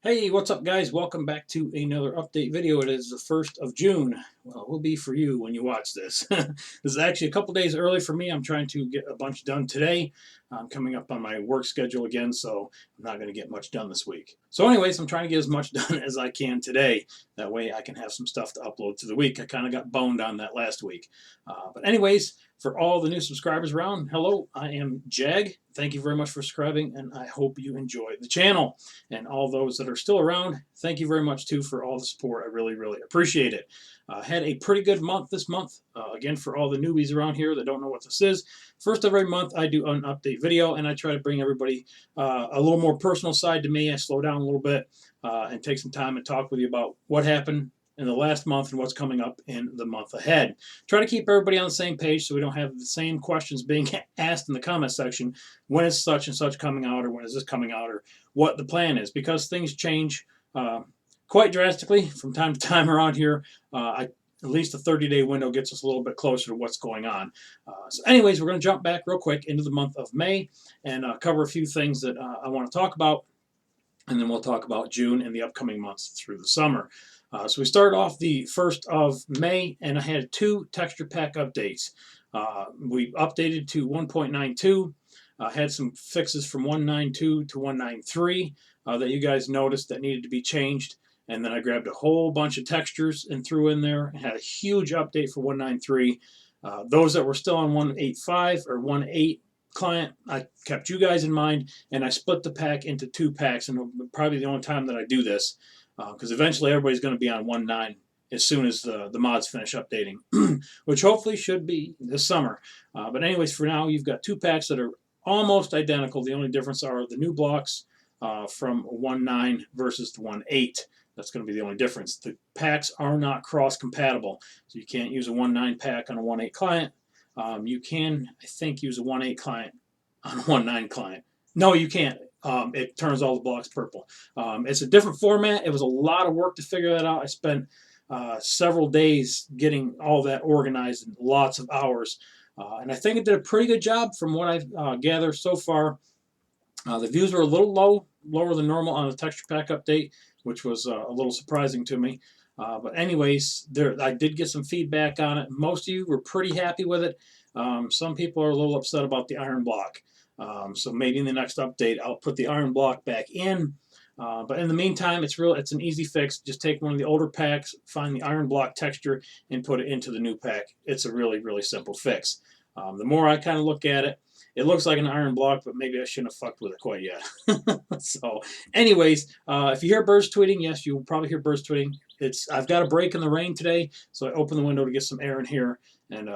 Hey, what's up guys? Welcome back to another update video. It is the 1st of June. Well, it will be for you when you watch this. This is actually a couple days early for me. I'm trying to get a bunch done today. I'm coming up on my work schedule again, so I'm not going to get much done this week. So anyways, I'm trying to get as much done as I can today. That way I can have some stuff to upload to the week. I kind of got boned on that last week. But anyways, for all the new subscribers around, hello, I am Jag. Thank you very much for subscribing, and I hope you enjoy the channel. And all those that are still around, thank you very much too for all the support. I really, really appreciate it. Had a pretty good month this month. Again, for all the newbies around here that don't know what this is, first of every month I do an update video, and I try to bring everybody a little more personal side to me. I slow down a little bit and take some time and talk with you about what happened in the last month and what's coming up in the month ahead. Try to keep everybody on the same page so we don't have the same questions being asked in the comment section. When is such and such coming out, or when is this coming out, or what the plan is, because things change quite drastically from time to time around here. At least a 30-day window gets us a little bit closer to what's going on. So anyways, we're going to jump back real quick into the month of May and cover a few things that I want to talk about, and then we'll talk about June and the upcoming months through the summer. So we started off the 1st of May, and I had 2 texture pack updates. We updated to 1.92. Had some fixes from 1.92 to 1.93 that you guys noticed that needed to be changed. And then I grabbed a whole bunch of textures and threw in there and had a huge update for 1.93. Those that were still on 1.85 or 1.8 client, I kept you guys in mind, and I split the pack into 2 packs, and probably the only time that I do this, because eventually everybody's going to be on 1.9 as soon as the mods finish updating, which hopefully should be this summer. But anyways, for now, you've got 2 packs that are almost identical. The only difference are the new blocks from 1.9 versus the 1.8. That's going to be the only difference. The packs are not cross-compatible, so you can't use a 1.9 pack on a 1.8 client. You can, I think, use a 1.8 client on a 1.9 client. No, you can't. It turns all the blocks purple. It's a different format. It was a lot of work to figure that out. I spent several days getting all that organized and lots of hours. And I think it did a pretty good job from what I've gathered so far. The views were a little lower than normal on the texture pack update, which was a little surprising to me. But anyways, I did get some feedback on it. Most of you were pretty happy with it. Some people are a little upset about the iron block. So maybe in the next update, I'll put the iron block back in. But in the meantime, it's an easy fix. Just take one of the older packs, find the iron block texture, and put it into the new pack. It's a really, really simple fix. The more I kind of look at it, it looks like an iron block, but maybe I shouldn't have fucked with it quite yet. So anyways, if you hear birds tweeting, yes, you'll probably hear birds tweeting. I've got a break in the rain today, so I opened the window to get some air in here and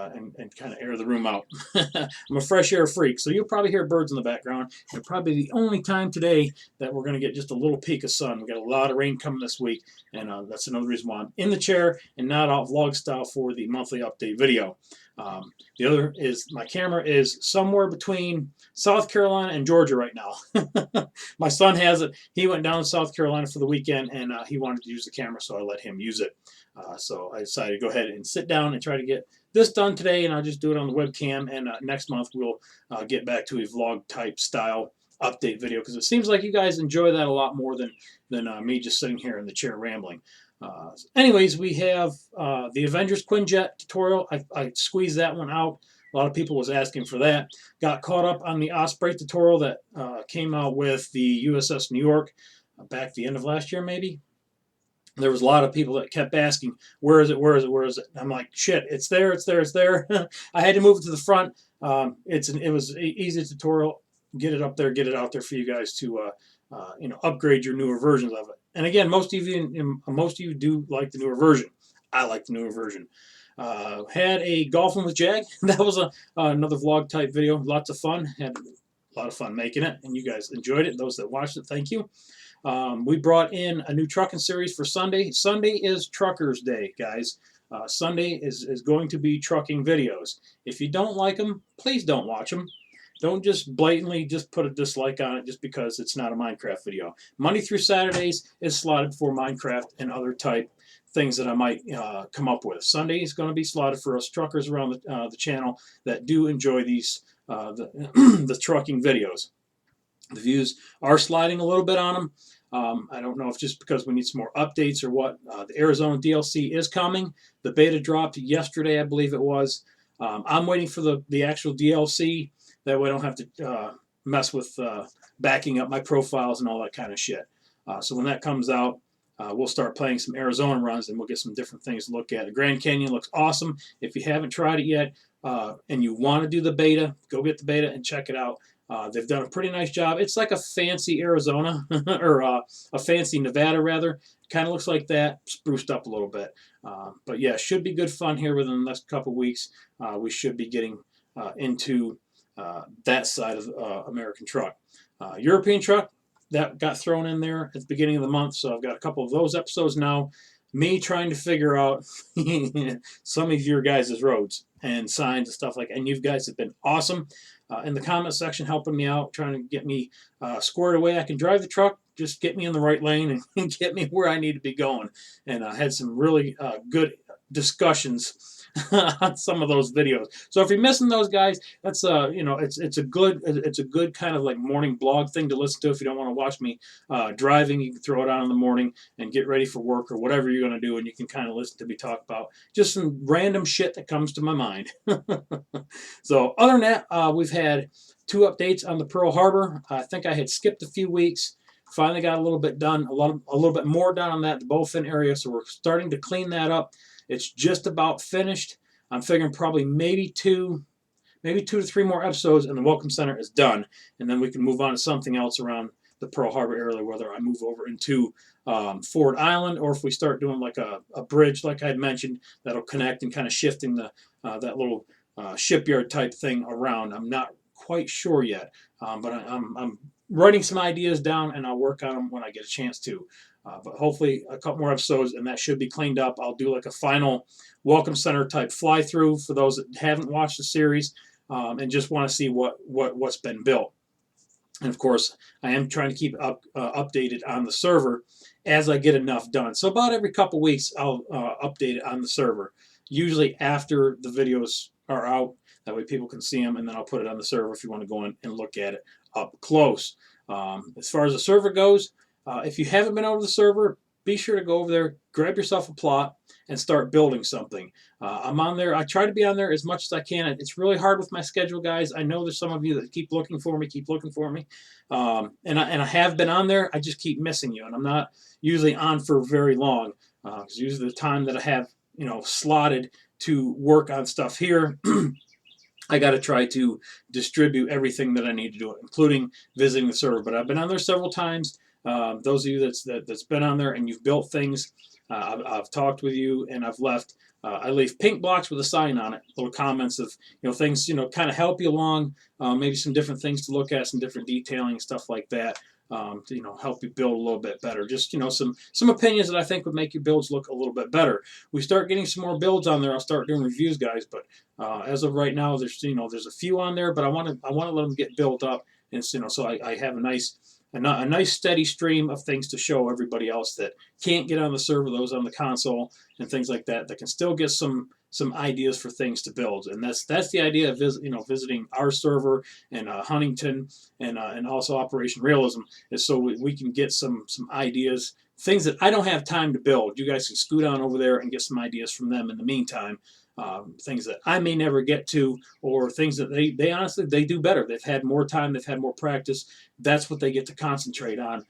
kind of air the room out. I'm a fresh air freak, so you'll probably hear birds in the background. And probably the only time today that we're going to get just a little peek of sun. We got a lot of rain coming this week, and that's another reason why I'm in the chair and not out vlog style for the monthly update video. The other is my camera is somewhere between South Carolina and Georgia right now. My son has it. He went down to South Carolina for the weekend, and he wanted to use the camera, so I let him use it. So I decided to go ahead and sit down and try to get this done today, and I'll just do it on the webcam, and next month we'll get back to a vlog type style update video, because it seems like you guys enjoy that a lot more than me just sitting here in the chair rambling. Anyways, we have the Avengers Quinjet tutorial. I squeezed that one out. A lot of people was asking for that. Got caught up on the Osprey tutorial that came out with the USS New York back the end of last year, maybe. There was a lot of people that kept asking, where is it, where is it, where is it? I'm like, shit, it's there, it's there, it's there. I had to move it to the front. It was an easy tutorial. Get it up there, get it out there for you guys to upgrade your newer versions of it. And again, most of you do like the newer version. I like the newer version. Had a golfing with Jag. That was another vlog type video. Lots of fun. Had a lot of fun making it, and you guys enjoyed it. Those that watched it, thank you. We brought in a new trucking series for Sunday. Sunday is Truckers Day, guys. Sunday is going to be trucking videos. If you don't like them, please don't watch them. Don't just blatantly just put a dislike on it just because it's not a Minecraft video. Monday through Saturdays is slotted for Minecraft and other type things that I might come up with. Sunday is going to be slotted for us truckers around the channel that do enjoy these the trucking videos. The views are sliding a little bit on them. I don't know if just because we need some more updates or what. The Arizona DLC is coming. The beta dropped yesterday, I believe it was. I'm waiting for the actual DLC. That way I don't have to mess with backing up my profiles and all that kind of shit. So when that comes out, we'll start playing some Arizona runs and we'll get some different things to look at. The Grand Canyon looks awesome. If you haven't tried it yet and you want to do the beta, go get the beta and check it out. They've done a pretty nice job. It's like a fancy Arizona or a fancy Nevada rather. Kind of looks like that, spruced up a little bit. But yeah, should be good fun here within the next couple weeks. We should be getting into that side of American truck. European truck, that got thrown in there at the beginning of the month, so I've got a couple of those episodes now. Me trying to figure out some of your guys' roads and signs and stuff like that. And you guys have been awesome in the comment section helping me out, trying to get me squared away. I can drive the truck, just get me in the right lane and get me where I need to be going. And I had some really good discussions on some of those videos. So if you're missing those guys, that's it's a good kind of like morning blog thing to listen to. If you don't want to watch me driving, you can throw it on in the morning and get ready for work or whatever you're going to do, and you can kind of listen to me talk about just some random shit that comes to my mind. So other than that, we've had 2 updates on the Pearl Harbor. I think I had skipped a few weeks. Finally got a little bit done, a little bit more done on that, the bowfin area. So we're starting to clean that up. It's just about finished. I'm figuring probably maybe two to 3 more episodes, and the Welcome Center is done. And then we can move on to something else around the Pearl Harbor area, whether I move over into Ford Island or if we start doing like a bridge, like I had mentioned, that'll connect and kind of shifting the that little shipyard type thing around. I'm not quite sure yet, but I'm writing some ideas down, and I'll work on them when I get a chance to. But hopefully a couple more episodes, and that should be cleaned up. I'll do like a final Welcome Center type fly through for those that haven't watched the series and just want to see what's been built. And of course, I am trying to keep updated on the server as I get enough done. So about every couple weeks, I'll update it on the server. Usually after the videos are out, that way people can see them, and then I'll put it on the server if you want to go in and look at it up close. As far as the server goes, if you haven't been over the server, be sure to go over there, grab yourself a plot, and start building something. I'm on there. I try to be on there as much as I can. It's really hard with my schedule, guys. I know there's some of you that keep looking for me. And I have been on there. I just keep missing you, and I'm not usually on for very long. Because usually the time that I have, slotted to work on stuff here, I got to try to distribute everything that I need to do, including visiting the server. But I've been on there several times. Those of you that's been on there and you've built things, I've talked with you and I've left. I leave pink blocks with a sign on it, little comments of things kind of help you along, maybe some different things to look at, some different detailing stuff like that. To help you build a little bit better. Just some opinions that I think would make your builds look a little bit better. We start getting some more builds on there, I'll start doing reviews, guys. But as of right now, there's a few on there, but I want to let them get built up, and so I have a nice steady stream of things to show everybody else that can't get on the server, those on the console and things like that can still get some ideas for things to build. And that's the idea of visiting our server and Huntington and also Operation Realism, is so we can get some ideas, things that I don't have time to build. You guys can scoot on over there and get some ideas from them in the meantime. Things that I may never get to, or things that they honestly do better. They've had more time, they've had more practice. That's what they get to concentrate on.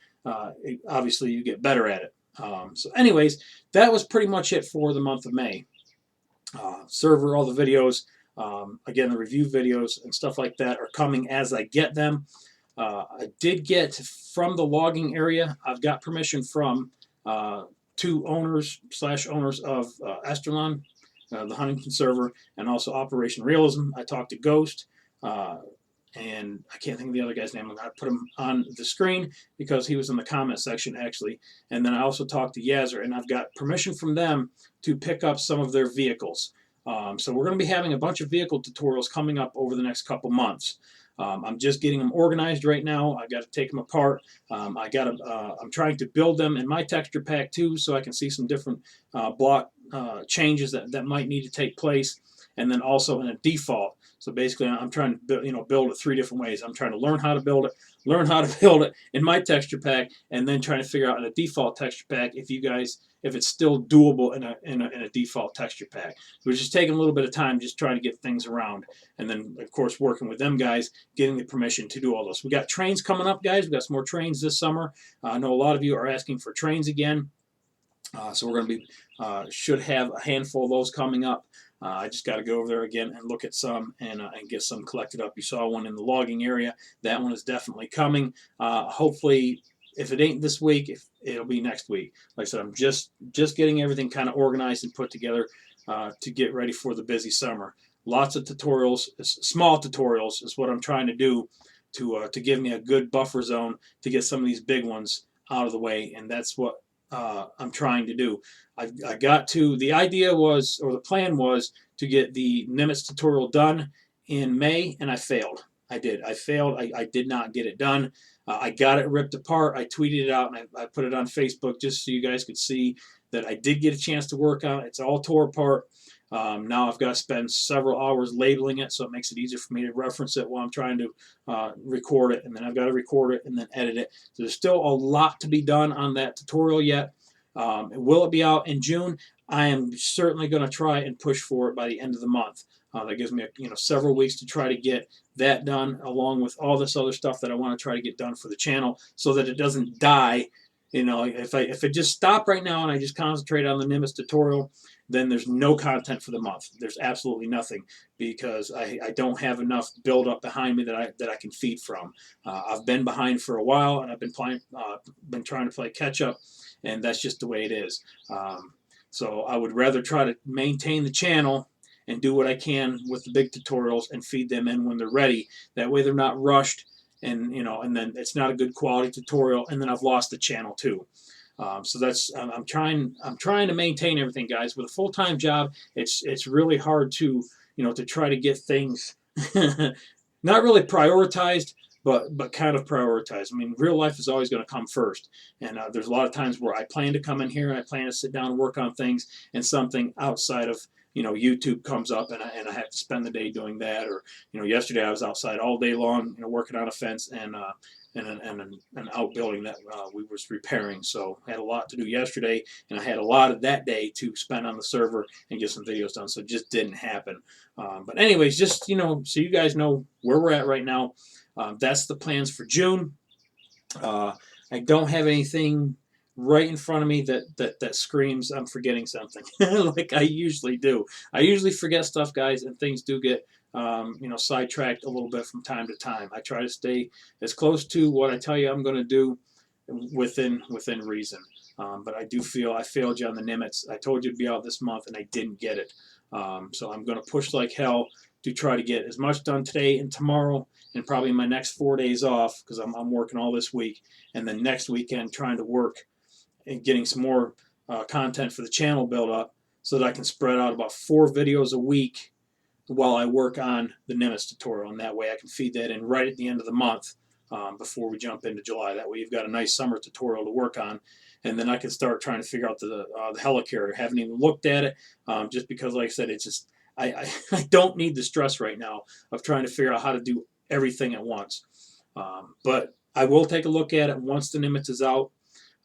Obviously, you get better at it. So anyways, that was pretty much it for the month of May. Server, all the videos, again, the review videos and stuff like that are coming as I get them. I did get from the logging area, I've got permission from 2 owners of Esterlon, the Huntington server, and also Operation Realism. I talked to Ghost, and I can't think of the other guy's name. I'm going to put him on the screen because he was in the comment section, actually. And then I also talked to Yazzer, and I've got permission from them to pick up some of their vehicles. So we're going to be having a bunch of vehicle tutorials coming up over the next couple months. I'm just getting them organized right now. I got to take them apart. I'm trying to build them in my texture pack too, so I can see some different block changes that might need to take place. and then also in a default. So basically, I'm trying to build it 3 different ways. I'm trying to learn how to build it, in my texture pack, and then trying to figure out in a default texture pack if it's still doable in a default texture pack. So we're just taking a little bit of time, just trying to get things around, and then of course working with them guys, getting the permission to do all this. We got trains coming up, guys. We got some more trains this summer. I know a lot of you are asking for trains again. So we're going to be should have a handful of those coming up. I just got to go over there again and look at some and get some collected up. You saw one in the logging area. That one is definitely coming. Hopefully, if it ain't this week, it'll be next week. Like I said, I'm just getting everything kind of organized and put together to get ready for the busy summer. Lots of tutorials, small tutorials is what I'm trying to do to give me a good buffer zone to get some of these big ones out of the way, and that's what I'm trying to do. The idea was, or the plan was, to get the Nimitz tutorial done in May, and I failed. I failed. I did not get it done. I got it ripped apart. I tweeted it out, and I put it on Facebook just so you guys could see that I did get a chance to work on it. It's all tore apart. Now I've got to spend several hours labeling it, so it makes it easier for me to reference it while I'm trying to record it, and then I've got to record it and then edit it. So there's still a lot to be done on that tutorial yet. Will it be out in June? I am certainly going to try and push for it by the end of the month. That gives me several weeks to try to get that done, along with all this other stuff that I want to try to get done for the channel, so that it doesn't die. If it just stopped right now and I just concentrate on the Nimitz tutorial, then there's no content for the month. There's absolutely nothing, because I don't have enough build up behind me that I can feed from. I've been behind for a while, and I've been trying to play catch up, and that's just the way it is. So I would rather try to maintain the channel and do what I can with the big tutorials and feed them in when they're ready. That way they're not rushed, and then it's not a good quality tutorial, and then I've lost the channel too. So that's I'm trying to maintain everything, guys. With a full-time job, it's really hard to to try to get things not really prioritized, but kind of prioritized. I mean, real life is always going to come first, and there's a lot of times where I plan to come in here and I plan to sit down and work on things, and something outside of YouTube comes up, and I have to spend the day doing that. Or yesterday I was outside all day long, working on a fence and an outbuilding that we was repairing. So I had a lot to do yesterday, and I had a lot of that day to spend on the server and get some videos done. So it just didn't happen. But anyways, just so you guys know where we're at right now. That's the plans for June. I don't have anything right in front of me that screams I'm forgetting something like I usually do. I usually forget stuff, guys, and things do get sidetracked a little bit from time to time. I try to stay as close to what I tell you I'm going to do within reason. But I do feel I failed you on the Nimitz. I told you to be out this month, and I didn't get it. So I'm going to push like hell to try to get as much done today and tomorrow, and probably my next 4 days off, because I'm working all this week, and then next weekend trying to work and getting some more content for the channel build up, so that I can spread out about 4 videos a week while I work on the Nimitz tutorial, and that way I can feed that in right at the end of the month before we jump into July. That way you've got a nice summer tutorial to work on, and then I can start trying to figure out the helicarrier. I haven't even looked at it, just because, like I said, it's just I don't need the stress right now of trying to figure out how to do everything at once. But I will take a look at it once the Nimitz is out.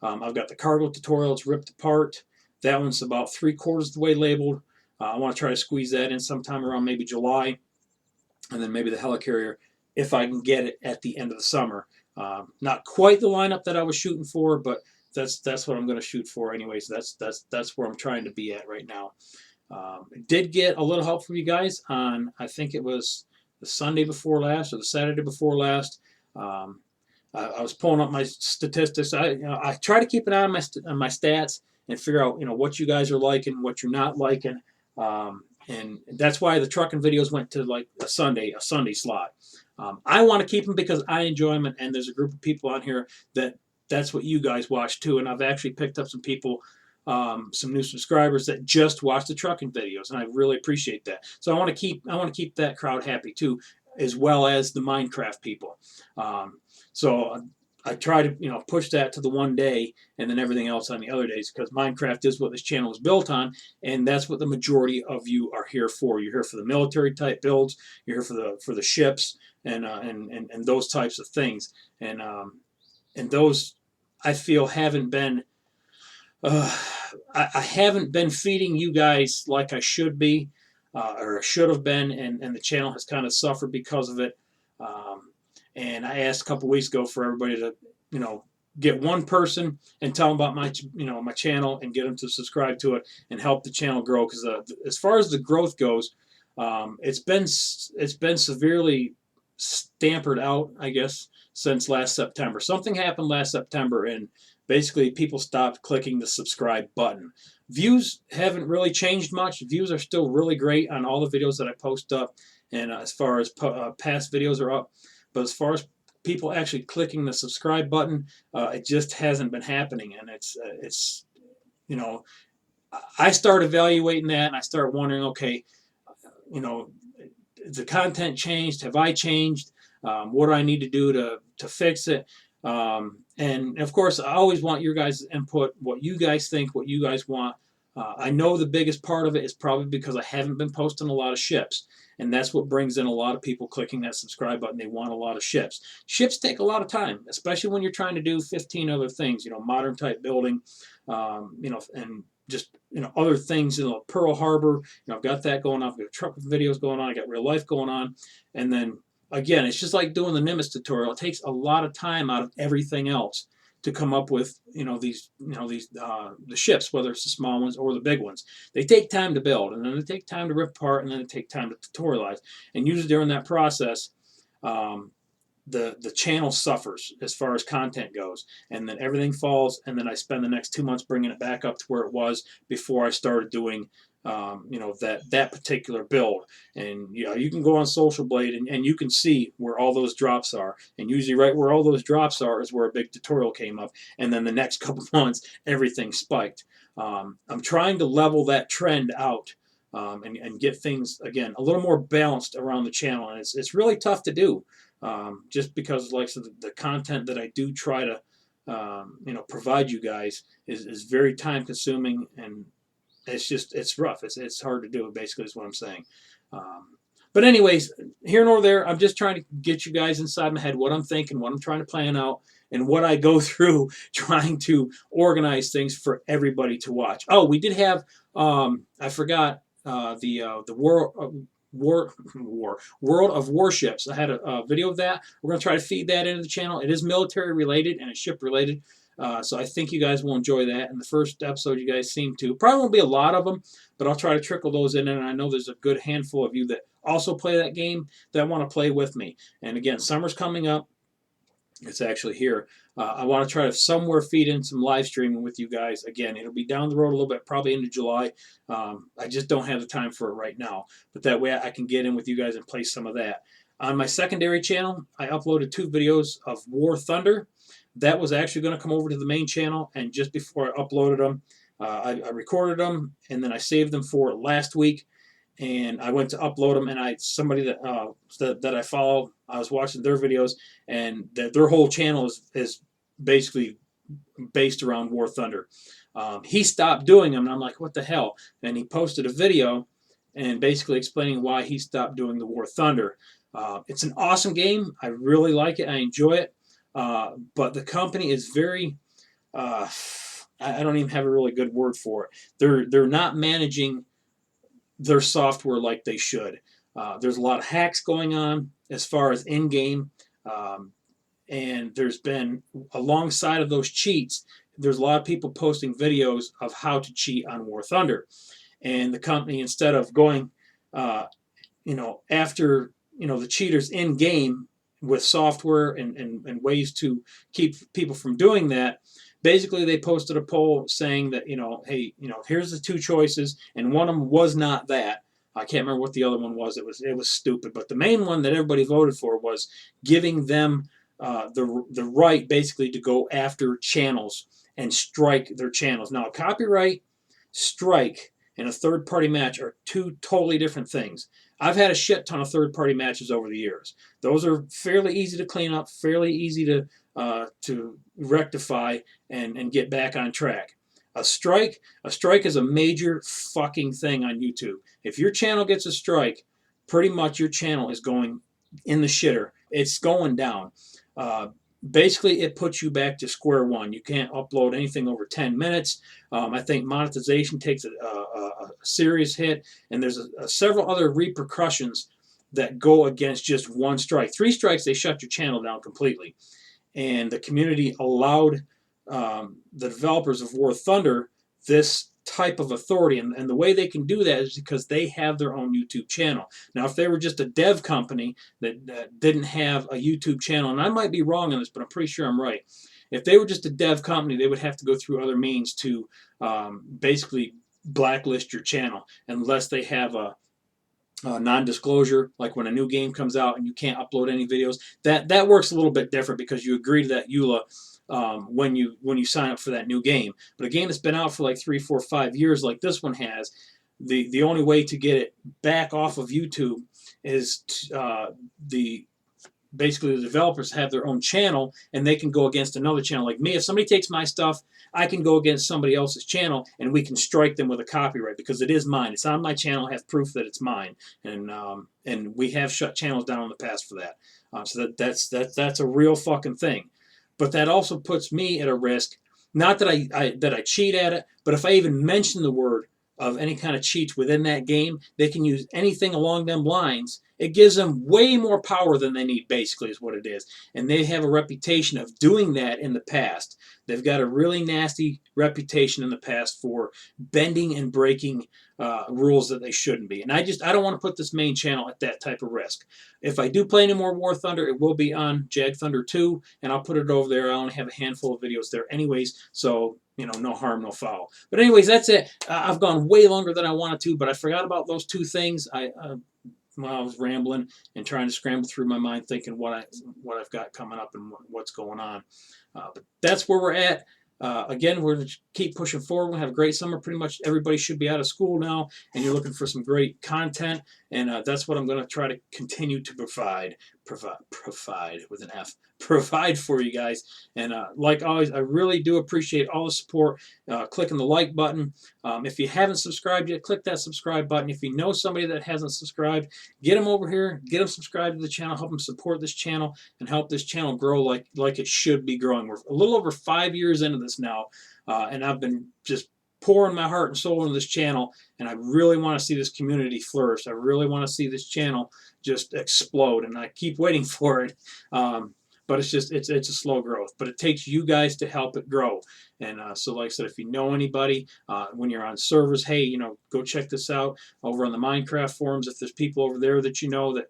I've got the cargo tutorial. It's ripped apart. That one's about 3/4 of the way labeled. I want to try to squeeze that in sometime around maybe July, and then maybe the helicarrier, if I can get it at the end of the summer. Not quite the lineup that I was shooting for, but that's what I'm going to shoot for anyway. So that's where I'm trying to be at right now. Did get a little help from you guys on, I think it was the Sunday before last or the Saturday before last. I was pulling up my statistics. I try to keep an eye on my stats and figure out what you guys are liking, what you're not liking, and that's why the trucking videos went to like a Sunday slot. I want to keep them because I enjoy them, and there's a group of people on here that's what you guys watch too. And I've actually picked up some people, some new subscribers that just watch the trucking videos, and I really appreciate that. So I want to keep that crowd happy too, as well as the Minecraft people. So I try to, push that to the one day and then everything else on the other days, because Minecraft is what this channel is built on, and that's what the majority of you are here for. You're here for the military type builds. You're here for the ships and those types of things. And those, I feel, haven't been uh, I haven't been feeding you guys like I should be, or I should have been, and the channel has kind of suffered because of it. Um, and I asked a couple weeks ago for everybody to, get one person and tell them about my channel and get them to subscribe to it and help the channel grow. Because as far as the growth goes, it's been severely stampered out, I guess, since last September. Something happened last September, and basically people stopped clicking the subscribe button. Views haven't really changed much. Views are still really great on all the videos that I post up, and as far as past videos are up. But as far as people actually clicking the subscribe button, it just hasn't been happening, and it's I start evaluating that, and I start wondering, okay, you know, the content changed? Have I changed? What do I need to do to fix it? And of course, I always want your guys' input, what you guys think, what you guys want. I know the biggest part of it is probably because I haven't been posting a lot of ships. And that's what brings in a lot of people clicking that subscribe button. They want a lot of ships. Ships take a lot of time, especially when you're trying to do 15 other things, modern type building, and just, other things, Pearl Harbor, I've got that going on. I've got truck videos going on. I got real life going on. And then again, it's just like doing the Nimitz tutorial. It takes a lot of time out of everything else to come up with, the ships, whether it's the small ones or the big ones. They take time to build, and then they take time to rip apart, and then it takes time to tutorialize. And usually during that process, the channel suffers as far as content goes, and then everything falls, and then I spend the next 2 months bringing it back up to where it was before I started doing that particular build. And you can go on Social Blade and you can see where all those drops are, and usually right where all those drops are is where a big tutorial came up, and then the next couple months everything spiked. I'm trying to level that trend out, and get things again a little more balanced around the channel, and it's really tough to do, just because like the content that I do try to provide you guys is very time consuming, and it's rough. It's hard to do, basically, is what I'm saying. But anyways, here nor there, I'm just trying to get you guys inside my head what I'm thinking, what I'm trying to plan out, and what I go through trying to organize things for everybody to watch. Oh, we did have, I forgot, the World of Warships. I had a video of that. We're going to try to feed that into the channel. It is military related and it's ship related. So I think you guys will enjoy that. In the first episode, you guys seem to. Probably won't be a lot of them, but I'll try to trickle those in. And I know there's a good handful of you that also play that game that want to play with me. And again, summer's coming up. It's actually here. I want to try to somewhere feed in some live streaming with you guys. Again, it'll be down the road a little bit, probably into July. I just don't have the time for it right now. But that way I can get in with you guys and play some of that. On my secondary channel, I uploaded 2 videos of War Thunder. That was actually going to come over to the main channel, and just before I uploaded them, I recorded them, and then I saved them for last week, and I went to upload them, and somebody that I follow, I was watching their videos, and their whole channel is basically based around War Thunder. He stopped doing them, and I'm like, what the hell? And he posted a video and basically explaining why he stopped doing the War Thunder. It's an awesome game. I really like it. I enjoy it. But the company is very, I don't even have a really good word for it. They're not managing their software like they should. There's a lot of hacks going on as far as in-game, and there's been, alongside of those cheats, there's a lot of people posting videos of how to cheat on War Thunder. And the company, instead of going, after, the cheaters in-game, with software and ways to keep people from doing that, basically they posted a poll saying that, hey, here's the 2 choices, and one of them was not that. I can't remember what the other one was. It was stupid. But the main one that everybody voted for was giving them the right, basically, to go after channels and strike their channels. Now, a copyright strike and a third-party match are 2 totally different things. I've had a shit ton of third-party matches over the years. Those are fairly easy to clean up, fairly easy to to rectify and get back on track. A strike is a major fucking thing on YouTube. If your channel gets a strike, pretty much your channel is going in the shitter. It's going down. Basically, it puts you back to square one. You can't upload anything over 10 minutes. I think monetization takes a serious hit, and there's several other repercussions that go against just one strike. 3 strikes, they shut your channel down completely. And the community allowed the developers of War Thunder this type of authority, and the way they can do that is because they have their own YouTube channel. Now, if they were just a dev company that didn't have a YouTube channel, and I might be wrong on this, but I'm pretty sure I'm right. If they were just a dev company, they would have to go through other means to basically blacklist your channel unless they have a non-disclosure, like when a new game comes out and you can't upload any videos. That works a little bit different because you agree to that EULA when you sign up for that new game. But a game that's been out for like 3, 4, 5 years, like this one has, the only way to get it back off of YouTube is basically the developers have their own channel, and they can go against another channel. Like me, if somebody takes my stuff, I can go against somebody else's channel, and we can strike them with a copyright because it is mine. It's on my channel. I have proof that it's mine, and we have shut channels down in the past for that. So that's a real fucking thing. But that also puts me at a risk. Not that I cheat at it, but if I even mention the word of any kind of cheats within that game, they can use anything along them lines. It gives them way more power than they need, basically, is what it is. And they have a reputation of doing that in the past. They've got a really nasty reputation in the past for bending and breaking rules that they shouldn't be. And I don't want to put this main channel at that type of risk. If I do play any more War Thunder, it will be on Jagthunder1, and I'll put it over there. I only have a handful of videos there anyways, so no harm, no foul. But anyways, that's it. I've gone way longer than I wanted to, but I forgot about those 2 things. While I was rambling and trying to scramble through my mind, thinking what I've got coming up and what's going on. But that's where we're at. Again, we're going to keep pushing forward. We'll have a great summer. Pretty much everybody should be out of school now, and you're looking for some great content, and that's what I'm going to try to continue to provide with an F, provide for you guys. And like always, I really do appreciate all the support. Clicking the like button. If you haven't subscribed yet, click that subscribe button. If you know somebody that hasn't subscribed, get them over here, get them subscribed to the channel, help them support this channel, and help this channel grow like it should be growing. We're a little over 5 years into this now, and I've been just pouring my heart and soul into this channel, and I really want to see this community flourish. I really want to see this channel just explode, and I keep waiting for it. But it's a slow growth. But it takes you guys to help it grow. And so, like I said, if you know anybody, when you're on servers, hey, go check this out over on the Minecraft forums. If there's people over there that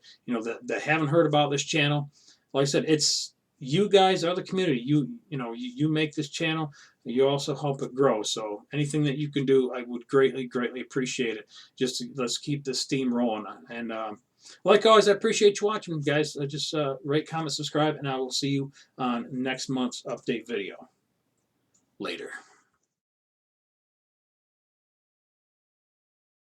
that haven't heard about this channel, like I said, it's you guys are the community. You make this channel. You also help it grow. So anything that you can do, I would greatly, greatly appreciate it. Let's keep this steam rolling. And like always, I appreciate you watching, guys. Just rate, comment, subscribe, and I will see you on next month's update video. Later.